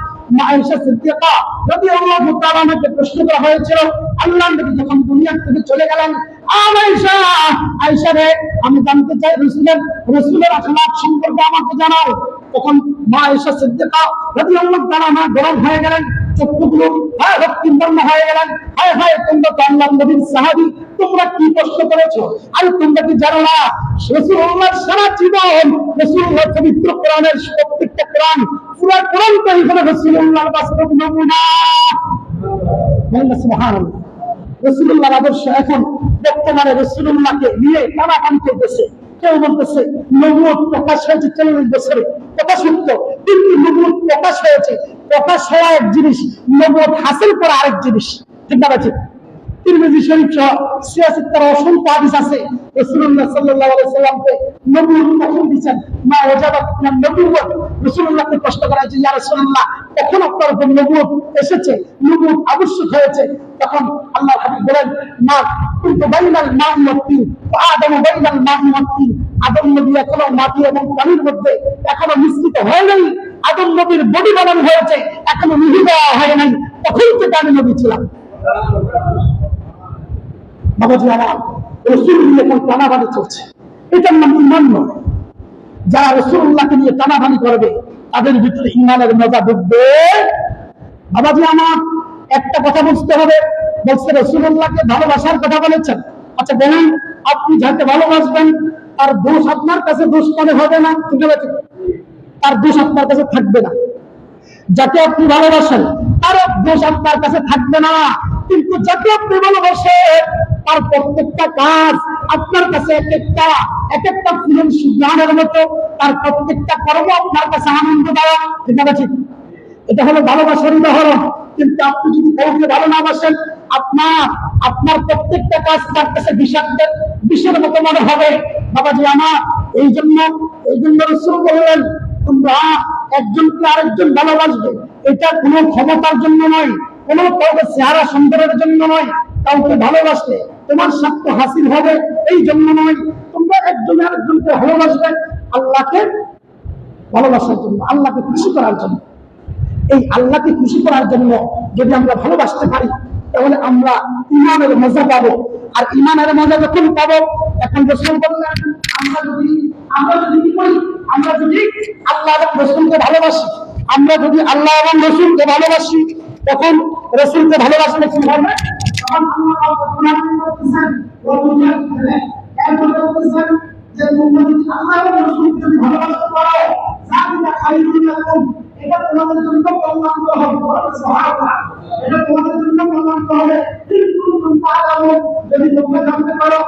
আয়েশা সিদ্দিকা রাদিয়াল্লাহু তাআলা কে প্রশ্ন করা হয়েছিল আল্লাহর নবী যখন দুনিয়া থেকে চলে গেলেন, আয়েশা রে আমি জানতে চাই রাসূলের আখলাক সম্পর্কে আমাকে জানাও। তখন মা আয়েশা সিদ্দিকা রাদিয়াল্লাহু তাআলা গরম হয়ে গেলেন, চক্ষুগুলো রক্তিম হয়ে গেলেন। হায় হায়, তোমরা তো আল্লাহর নবীর সাহাবী, তোমরা কি প্রশ্ন করেছো? আর তোমরা কি জানো না রাসূলুল্লাহর সারা জীবন, রাসূলুল্লাহ পবিত্র কোরআনের প্রত্যেকটা কোরআন, পুরো কোরআনটাই হলো রাসূলুল্লাহর বাস্তব নমুনা। সুবহানাল্লাহ। রাসূলুল্লাহর আদর্শ এখন বর্তমানে রাসূলুল্লাহকে নিয়ে টানাটানি করতেছে। কেউ বলতেছে নবুয়ত প্রকাশ হয়েছে 40 বছরে, কথা সত্য, কিন্তু নবুয়ত প্রকাশ হয়েছে, প্রকাশ হওয়া এক জিনিস, নবুয়ত হাসিল করা আরেক জিনিস। ঠিক না? তিরমিজি শরীফ সহ সিয়াসিত্তার অসংখ্য হাদিস আছে রাসূলুল্লাহ সাল্লাল্লাহু আলাইহি সাল্লামকে নবুয়ত কখন দিয়েছেন, মা ওয়াজাবাত মিনান নবুয়ত। রাসূলুল্লাহকে প্রশ্ন করা হয়েছে, ইয়া রাসূলুল্লাহ কখন আপনার উপর নবুয়ত এসেছে, নবুয়ত আবশ্যক হয়েছে? তখন আল্লাহর হাবিব বলেন, মা কুনতু বাইনাল মা'i ওয়াত তিন, আদমু বাইনাল মা'i ওয়াত তিন। আদম নবী এখনো মাটি এবং পানির মধ্যে এখনো মিশ্রিত হয় নাই। আদম নবীর বডি বানানো হয়েছে, এখনো মিহি দেওয়া হয় নাই, তখন থেকে আমি নবী ছিলাম। বাবাজি আমার, রাসূল নিয়ে এখন টানাবানি চলছে, এটার নাম ঈমান নয়। যারা রাসূলুল্লাহকে নিয়ে টানাবানি করবে তাদের ভিতরে ঈমানের মজা ঢুকবে। বাবাজি আমার, একটা কথা বুঝতে হবে, বলছে রাসূলুল্লাহকে ভালোবাসার কথা বলেছেন। আচ্ছা বলুন, আপনি যাকে ভালোবাসবেন তার দোষ আপনার কাছে দোষ মনে হবে না? ঠিক আছে? তার দোষ আপনার কাছে থাকবে না। যাকে আপনি ভালোবাসেন তার দোষ আপনার কাছে থাকবে না, কিন্তু যাকে আপনি ভালোবাসেন তার প্রত্যেকটা কাজ আপনার কাছে এক একটা ফুলের সুঘ্রাণের মতো, তার প্রত্যেকটা কর্ম আপনার কাছে আনন্দ দেওয়া। ঠিক আছে? এটা হলো ভালোবাসার উদাহরণ। কিন্তু আপনি যদি কাউকে ভালো না বাসেন, আপনার প্রত্যেকটা কাজ তার কাছে বিষের মতো মনে হবে। বাবাজি আমার, এই জন্য রাসূল বললেন, তোমরা একজনকে আরেকজন ভালোবাসবে, এটা কোনো ক্ষমতার জন্য নয়, কোনো কাউকে চেহারা সুন্দরের জন্য নয়। কাউকে ভালোবাসলে তোমার স্বার্থ হাসিল হবে এই জন্য নয়, তোমরা একজন আরেকজনকে ভালোবাসবে আল্লাহকে ভালোবাসার জন্য, আল্লাহকে খুশি করার জন্য। এই আল্লাহকে খুশি করার জন্য যদি আমরা ভালোবাসতে পারি তাহলে আমরা ঈমানের মজা পাবো। আর ঈমানের মজা যখন পাবো, এখন রাসূল বললেন, আমরা যদি কি করি, আমরা যদি আল্লাহ এবং রাসূলকে ভালোবাসি, আমরা যদি আল্লাহ এবং রাসূলকে ভালোবাসি, তখন রাসূলকে ভালোবাসলে কি হবে? তখন আল্লাহ কোরআনে বলতেছেন, বলতেছেন যে তোমরা যদি আল্লাহ এবং রাসূলকে যদি ভালোবাসতে পারো, যালিকা খায়রুল লাকুম, এটা তোমাদের জন্য কল্যাণকর হবে। সুবহানাল্লাহ। এটা তোমাদের জন্য কল্যাণকর হবে। কিন্তু তোমরা যদি তোমরা জানতে পারো,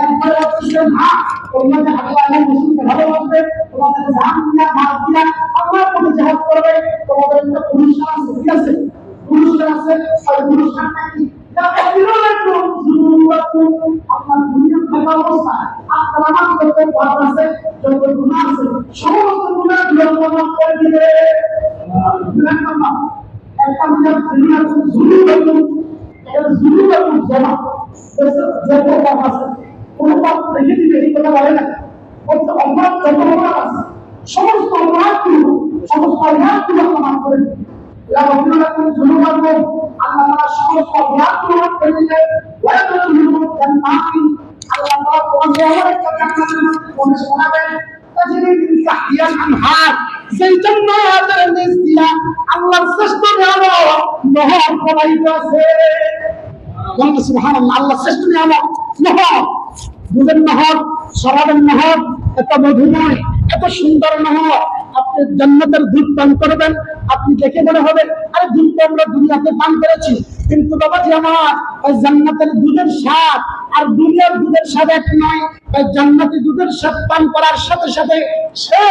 একবার হচ্ছে না তোমরা যে আল্লাহ রাসূলকে ভালোবাসবে, তোমাদের জান দিয়া মাল দিয়া আল্লাহর পথে জিহাদ করবে, তোমাদের একটা পুরস্কার আছে। কি আছে? পুরস্কার আছে। আর পুরস্কারটা কি? আপনার দুনিয়া থাকা অবস্থা আপনার আমার যত পাপ আছে, যত গুনাহ আছে, সমস্ত গুনাহগুলো মাফ করে দিবে। একটা দুনিয়া জমা যত পাপ আছে, কোন পাপ রেখে দিবে এই কথা বলে না। অপরাধ যত অপরাধ আছে, সমস্ত অপরাধগুলো মাফ করে দিবে। আল্লাহ শ্রেষ্ঠ নিয়ামত নহর, দুধের নহর, শরাবের নহর, এত মধুময়, এত সুন্দর নহর। আপনি জান্নাতের দুধ পান করবেন, আপনি দেখে মনে হবে আরে দুধ তো আমরা দুনিয়াতে পান করেছি, কিন্তু বাবাজি আমার ওই জান্নাতের দুধের স্বাদ আর দুনিয়ার দুধের স্বাদ এক নয়। ওই জান্নাতি দুধের স্বাদ পান করার সাথে সাথে সে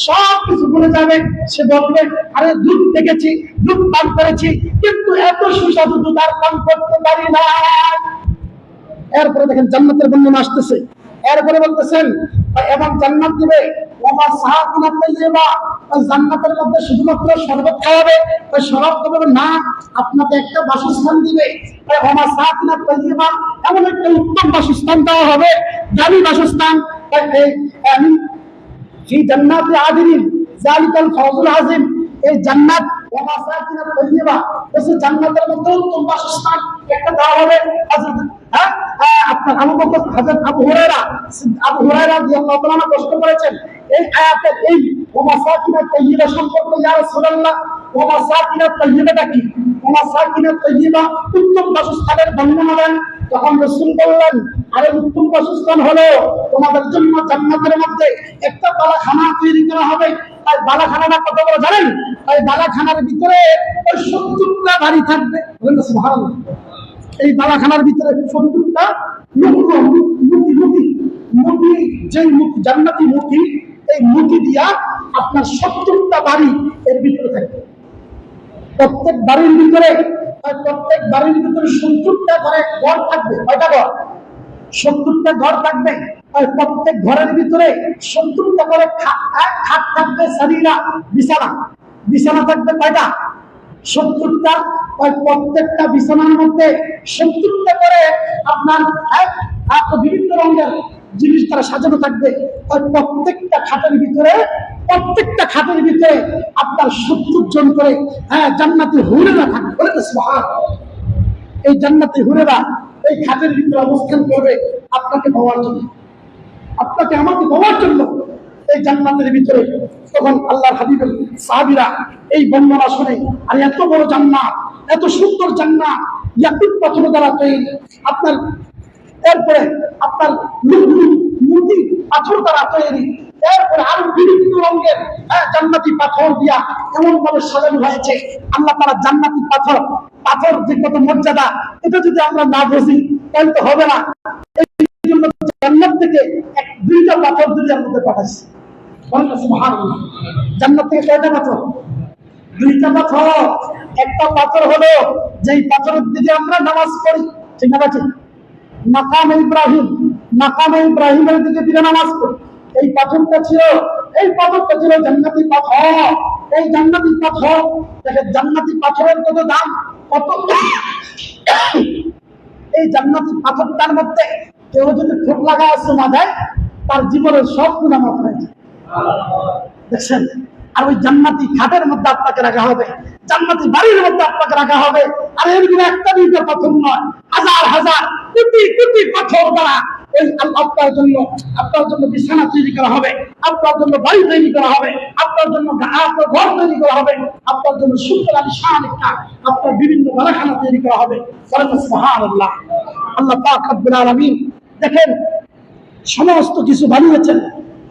সব কিছু ভুলে যাবে। সে বলবে আরে দুধ দেখেছি, দুধ পান করেছি, কিন্তু এত সুস্বাদু দুধ আর পান করতে পারি না। এরপরে দেখেন জান্নাতের বর্ণনা আসতেছে। এরপরে বলতেছেন এবং জান্নাত দিবে ওমা সাহাকুনা তাইয়্যিবা, ওই জান্নাতের মধ্যে শুধুমাত্র শরবত খাওয়াবে, ওই শরবত খাওয়াবে না, আপনাকে একটা বাসস্থান দিবে। ওমা সাহাকুনা তাইয়্যিবা, এমন একটা উত্তম বাসস্থান দেওয়া হবে, দামি বাসস্থান। ফি জান্নাতি আদিন যালিকাল ফাওজুল আযীম। এই জান্নাত ওমা সাহাকুনা তাইয়্যিবা, এই জান্নাতের মধ্যে উত্তম বাসস্থান একটা দেওয়া হবে। আপনার হযরত আবু হুরায়রা রাদিয়াল্লাহু তাআলা প্রশ্ন করেছেন এই আয়াতের এই ওয়া সাকিনাত তাইয়্যিবা সম্পর্কে, ইয়া রাসূলুল্লাহ ওয়া সাকিনাত তাইয়্যিবাটা কি? ওয়া সাকিনাত তাইয়্যিবা উত্তম বাসস্থানের বর্ণনা দেন। তখন রাসূল বললেন আরে উত্তম বাসস্থান হলো তোমাদের জন্য জান্নাতের মধ্যে একটা বালাখানা তৈরি করা হবে। আর বালাখানাটা কত বড় জানেন? এই বালাখানার ভিতরে ওই 70টা বাড়ি থাকবে। বলেন সুবহানাল্লাহ। এই বালাখানার ভিতরে 70টা মুটি, যে জান্নাতি মুটি, এই মুটি দিয়া আপনার 70টা বাড়ি এর ভিতরে থাকবে। প্রত্যেক বাড়ির ভিতরে 70টা করে ঘর থাকবে। কয়টা ঘর? 70টা ঘর থাকবে। আর প্রত্যেক ঘরের ভিতরে 70টা করে খাট থাকবে, সারিরা বিছানা থাকবে। কয়টা? 70টা। প্রত্যেকটা বিছানার মধ্যে 70টা করে আপনার বিভিন্ন রঙের জিনিস তারা সাজানো থাকবে। প্রত্যেকটা খাটের ভিতরে আপনার 70 জন করে জান্নাতি হুরেরা থাকবে। বলে সুবহানাল্লাহ। এই জান্নাতি হুরেরা এই খাটের ভিতরে অবস্থান করবে আপনাকে পাওয়ার জন্য, আপনাকে আমাকে পাওয়ার জন্য এই জান্নাতের ভিতরে। তখন আল্লাহর হাবিবের সাহাবীরা এই বর্ণনা শুনে আর এত বড় জান্নাত, এত সুন্দর জান্নাত, ইয়াকুত পাথর দ্বারা তৈরি, আপনার এরপরে আপনার মুটি পাথর দ্বারা তৈরি, এরপরে আরো বিভিন্ন রঙের জান্নাতি পাথর দিয়া এমন ভাবে সাজানো হয়েছে। আল্লাহ তাআলা জান্নাতি পাথর যে কত মর্যাদা, এটা যদি আমরা না বুঝি তাহলে তো হবে না। এই জন্য জান্নাত থেকে 2টা পাথর দুনিয়ার মধ্যে পাঠাইছে। সুবহানাল্লাহ। জান্নাত থেকে কয়টা পাথর? 2টা পাথর। একটা পাথর হলো যেই পাথরের দিকে আমরা নামাজ পড়ি, ঠিক না? মাকামে ইব্রাহিমের দিকে ফিরে নামাজ পড়ি। এই পাথরটা ছিল জান্নাতি পাথর। এই জান্নাতি পাথর দেখেন, জান্নাতি পাথরের কত দাম, কত। এই জান্নাতি পাথরটার মধ্যে কেউ যদি ঠোঁট লাগায় শোনা দেয়, তার জীবনের সব গুনাহ মাফ হয়ে যায়। দেখছেন? আর ওই জান্নাতি খাটের মধ্যে আপনাকে রাখা হবে, জান্নাতি বাড়ির মধ্যে আপনাকে রাখা হবে। আর এরকম একটা 2টা পাথর নয়, হাজার হাজার কোটি পাথর দ্বারা আপনার জন্য বিছানা তৈরি করা হবে, আপনার জন্য বাড়ি তৈরি করা হবে, আপনার জন্য ঘর তৈরি করা হবে, আপনার জন্য সুন্দর আলিশান আপনার বিভিন্ন বালাখানা তৈরি করা হবে। সুবহানাল্লাহ। আল্লাহ পাক রব্বুল আলামিন দেখেন সমস্ত কিছু বানিয়েছেন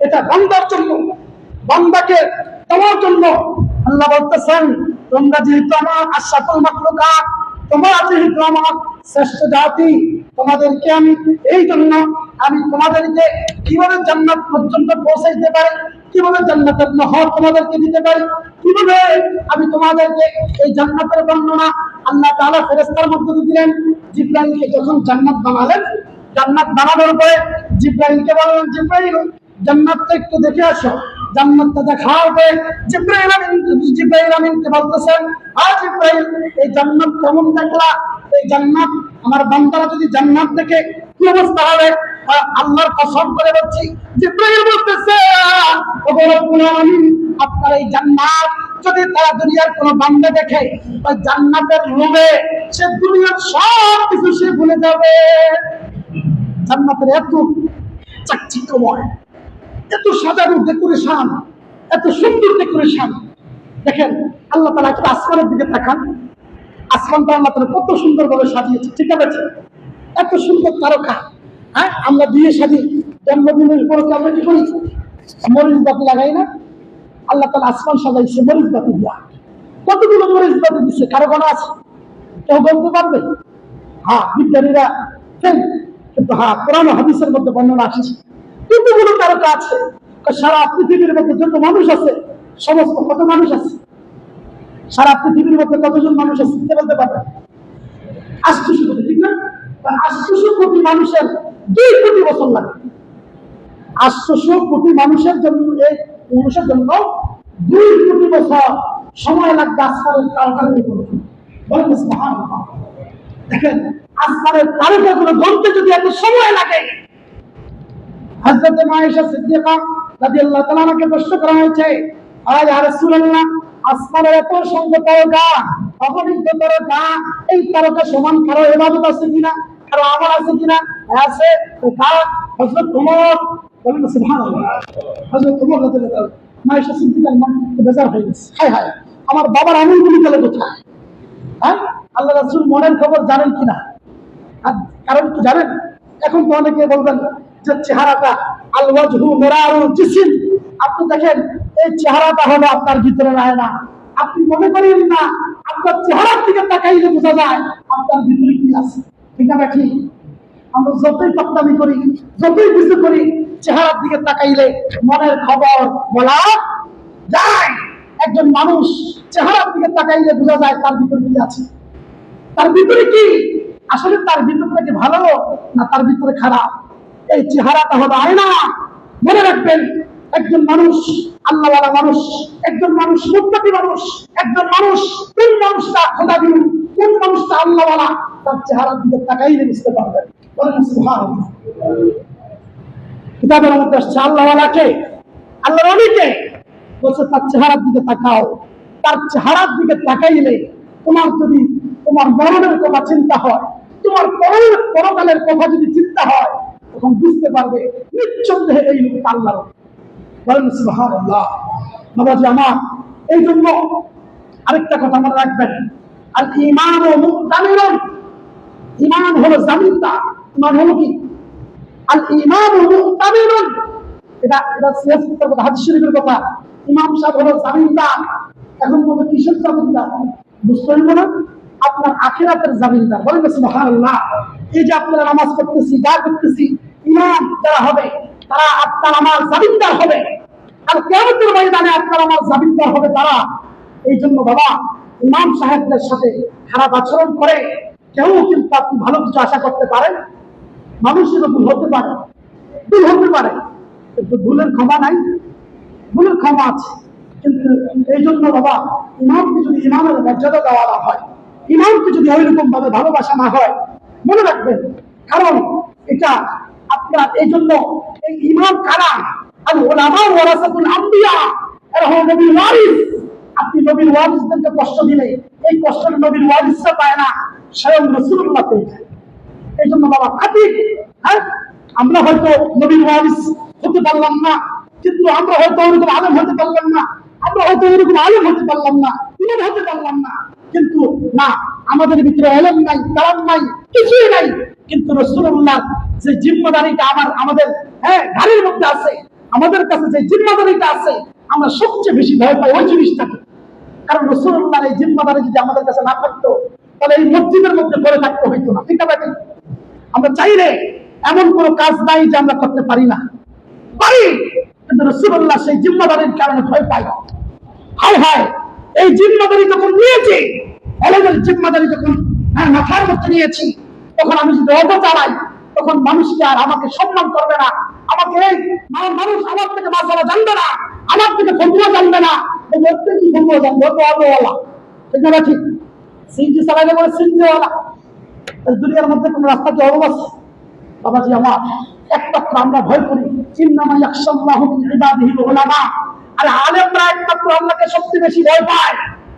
এটা বান্দার জন্য, বান্দাকে তোমার জন্য। আল্লাহ বলতেছেন তোমরা যেহেতু আমার আশরাফুল মাখলুকাত, তোমরা যেহেতু আমার শ্রেষ্ঠ জাতি, তোমাদেরকে আমি এই জন্য আমি তোমাদেরকে কিভাবে জান্নাত পর্যন্ত পৌঁছাইতে পারি, কিভাবে জান্নাতের নহর তোমাদেরকে দিতে পারি, কিভাবে আমি তোমাদেরকে এই জান্নাতের বর্ণনা আল্লাহ তাআলা ফেরেশতার মধ্যে দিলেন। জিবরাইলকে যখন জান্নাত বানালেন, জান্নাত বানানোর পরে জিবরাইলকে বললেন, জিবরাইল জান্নাতটা একটু দেখে আসো। জান্নাতটা দেখার পরে জিবরাইল আমিনকে বলতেছেন, জিবরাইল এই জান্নাত কেমন দেখলা? এই জান্নাত আমার বান্দারা যদি জান্নাত দেখে কি অবস্থা হবে? আল্লাহর কসম করে বলছি, জিবরাইল বলতেছে, ওগো রব্বুল আলামিন, আপনার এই জান্নাত যদি তারা দুনিয়ার কোন বান্দা দেখে, ওই জান্নাতের লোভে সে দুনিয়ার সব কিছু সে ভুলে যাবে। জান্নাতের এত চাকচিক্যময়, এত সাজানো ডেকোরেশন, এত সুন্দর ডেকোরেশন। দেখেন আল্লাহ তাআলা একটা আসমানের দিকে তাকান, আসমানটা আল্লাহ তাআলা কত সুন্দর ভাবে সাজিয়েছে, ঠিক আছে? এত সুন্দর তারকা। আমরা বিয়ে শাদী জন্মদিনের পর আমরা কি করি? মরিচ বাতি লাগাই না? আল্লাহ তাআলা আসমান সাজাইছে মরিচ বাতি দিয়া। কতগুলো মরিচ বাতি দিচ্ছে, কারো কোনো আছে? কেউ বলতে পারবে? বিজ্ঞানীরা কিন্তু কোরআন হাদিসের মধ্যে বর্ণনা আসছে কতগুলো তারকা আছে। সারা পৃথিবীর মধ্যে যত মানুষ আছে, সমস্ত কত মানুষ আছে সারা পৃথিবীর মধ্যে কতজন মানুষ আছে বলতে পারবে? 800 কোটি, ঠিক না? 800 কোটি মানুষের 2 কোটি বছর লাগে। 800 কোটি মানুষের জন্য, এই মানুষের জন্য 2 কোটি বছর সময় লাগবে আসমানের তারকাগুলো করতে। বলেন সুবহানাল্লাহ। দেখেন আসমানের তারকাগুলো গণতে যদি এত সময় লাগে। হযরত আয়েশা সিদ্দিকা রাদিয়াল্লাহু তাআলা আমাকে প্রশ্ন করা হয়েছে, ইয়া রাসূলুল্লাহ, আসমানের এত সংখ্য তারকা, অগণিত তারকা, এই তারকা সমান কারো ইবাদত আছে কিনা, কারো আমল আছে কিনা? আছে। হযরত ওমর, বলেন সুবহানাল্লাহ। হযরত ওমর রাদিয়াল্লাহু তাআলা, আয়েশা সিদ্দিকার মন বেজার হয়ে গেছে, হায় হায় আমার বাবার আঙুলগুলি গেল কোথায়? আল্লাহ রাসূল মনের খবর জানেন কিনা? কারণ কি জানেন? এখন তো অনেকে বলবেন যে চেহারাটা আল ওয়াজহু মিরারুল জিসম। আপনি দেখেন এই চেহারাটা হলো আপনার ভিতরে রায় না। আপনি মনে করেন না আপনার চেহারার দিকে তাকাইলে বোঝা যায় আপনার ভিতরে কি আছে, ঠিক না? ঠিক। আমরা যতই পাকনামি করি, যতই কিছু করি, চেহারার দিকে তাকাইলে মনের খবর বলা যায়। একজন মানুষ চেহারার দিকে তাকাইলে বোঝা যায় তার ভিতরে কি আছে, তার ভিতরে কি আসলে, তার ভিতরটা কি ভালো না তার ভিতরে খারাপ। এই চেহারাটা হলো আয়না। মনে রাখবেন, একজন মানুষ আল্লাহওয়ালা মানুষ, একজন মানুষ মুত্তাকি মানুষ, একজন মানুষ কোন মানুষটা খোদাবিউ, কোন মানুষটা আল্লাহওয়ালা, তার চেহারার দিকে তাকাইলে বুঝতে পারবেন। বলেন সুবহানাল্লাহ। কিতাবের মধ্যে আসছে আল্লাহওয়ালাকে, আল্লাহর ওলিকে বলছে তার চেহারার দিকে তাকাও। তার চেহারার দিকে তাকাইলে তোমার যদি তোমার মরণের কথা চিন্তা হয়, তোমার পরকালের কথা যদি চিন্তা হয়, তখন বুঝতে পারবে নিঃসন্দেহে এই লোকটা আল্লাহর। বলেন সুবহানাল্লাহ। বাবাজি আমার, এই জন্য আরেকটা কথা মনে রাখবেন, আর ঈমান ও মুতামিরুন, ঈমান হলো জামিনদার। ঈমান হলো কি? আর ঈমান ও মুতামিরুন, এটা সিয়াসতের কথা, হাদিস শরীফের কথা। ইমাম সাহেব হলো জামিনদার। এখন বলতে কিসের জামিনদার? বুঝতে হইব না? আপনার আখিরাতের জামিনদার। বলেন সুবহানাল্লাহ। এই যে আপনারা নামাজ পড়তেছি, যা করতেছি, ইমাম যারা হবে তারা আপনার আমার জামিনদার হবে। আর কিয়ামতের ময়দানে আপনার আমার জামিনদার হবে তারা। এই জন্য বাবা, ইমাম সাহেবদের সাথে খারাপ আচরণ করে কেউ কিন্তু আপনি ভালো কিছু আশা করতে পারেন? মানুষেরও ভুল হতে পারে, ভুল হতে পারে, কিন্তু ভুলের ক্ষমা নাই? ভুলের ক্ষমা আছে। কিন্তু এই জন্য বাবা, ইমামকে যদি ইমামের মর্যাদা দেওয়া না হয়, ইমামকে যদি ওইরকম ভাবে ভালোবাসা না হয়, মনে রাখবেন, কারণ এটা আপনার এই জন্য এই ইমাম কারা? আর উলামা ওয়ারাসাতুল আম্বিয়া, এরা হলো নবীর ওয়ারিস। আপনি নবীর ওয়ারিসদেরকে কষ্ট দিলে এই কষ্টটা নবীর ওয়ারিসরা পায় না, স্বয়ং রাসূলুল্লাহ পেয়ে যায়। এই জন্য বাবা খাতিক, আমরা হয়তো নবীর ওয়ারিস হতে পারলাম না, কিন্তু আমরা হয়তো ওরকম আলেম হতে পারলাম না, আমরা হয়তো ওরকম আলেম হতে পারলাম না, ইমাম হতে পারলাম না, কিন্তু না আমাদের ভিতরে এলেম নাই, কালাম নাই, কিছুই নাই, কিন্তু রাসূলুল্লাহ যে জিম্মাদারিটা আমাদের ঘাড়ের মধ্যে আছে, আমাদের কাছে যে জিম্মাদারিটা আছে, আমরা সবচেয়ে বেশি ভয় পাই ওই জিনিসটাকে। কারণ রাসূলুল্লাহর এই জিম্মাদারি যদি আমাদের কাছে না থাকতো, তাহলে এই মসজিদের মধ্যে পড়ে থাকতে হইতো না, ঠিক না? আমরা চাইলে এমন কোনো কাজ নাই যে আমরা করতে পারি না, পারি, কিন্তু রাসূলুল্লাহ সেই জিম্মাদারির কারণে ভয় পায়। হায় হায়, এই জিম্মাদারি যখন নিয়েছি, এলেমের জিম্মাদারি যখন মাথার মধ্যে নিয়েছি, তখন আমি যদি অটো চালাই, তখন মানুষকে আর আমাকে সম্মান করবে না, আমাকে মানুষ আমার থেকে মাসালা জানবে না, আমার থেকে ফতুয়া জানবে না, কি ফতুয়া জানবে, তো অটোওয়ালা, ঠিক না ঠিক? সিনজি চালাইলে বলে সিনজিওয়ালা। দুনিয়ার মধ্যে কোন রাস্তা কি অভাব আছে? বাবাজি আমার, একমাত্র আমরা ভয় করি, ইন্নামা ইয়াখশাল্লাহু মিন ইবাদিহিল উলামা। আর আলেমরা একমাত্র আল্লাহকে সবচেয়ে বেশি ভয় পায়।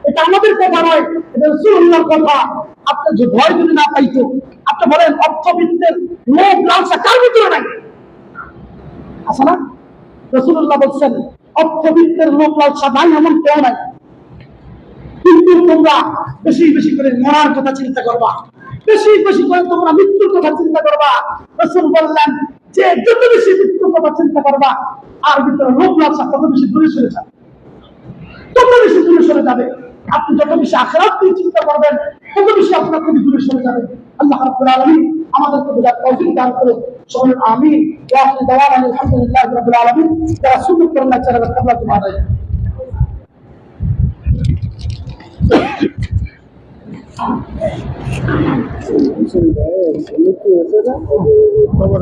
এটা আমাদের কথা নয়, এটা রাসূলুল্লাহর কথা। আপনি যে ভয় যদি না পাইতো, আপনি বলেন অর্থবিত্তের লোভ লালসা কার ভিতরে নাই? আছে না? রাসূলুল্লাহ বলছেন অর্থবিত্তের লোভ লালসা নাই এমন কেউ নাই। কিন্তু তোমরা বেশি বেশি করে মরার কথা চিন্তা করবা, বেশি বেশি করে তোমরা মৃত্যুর কথা চিন্তা করবা। রাসূল বললেন যে যত বেশি মৃত্যুর কথা চিন্তা করবা, আর ভিতরে লোভ লালসা তত বেশি দূরে সরে যাবে, তত বেশি দূরে সরে যাবে। আপনি যত বেশি আখিরাত নিয়ে চিন্তা করবেন, তত বেশি আপনার থেকে দূরে সরে যাবে। আল্লাহ রাব্বুল আলামিন আমাদেরকে বোঝার তৌফিক দান করে। সকলের আমিন। ওয়া আখিরু দাওয়ানা আলহামদুলিল্লাহি রাব্বিল আলামিন। যারা সুন্নাত পড়ার চ্যানেলে কাবলা তোমাদের খবর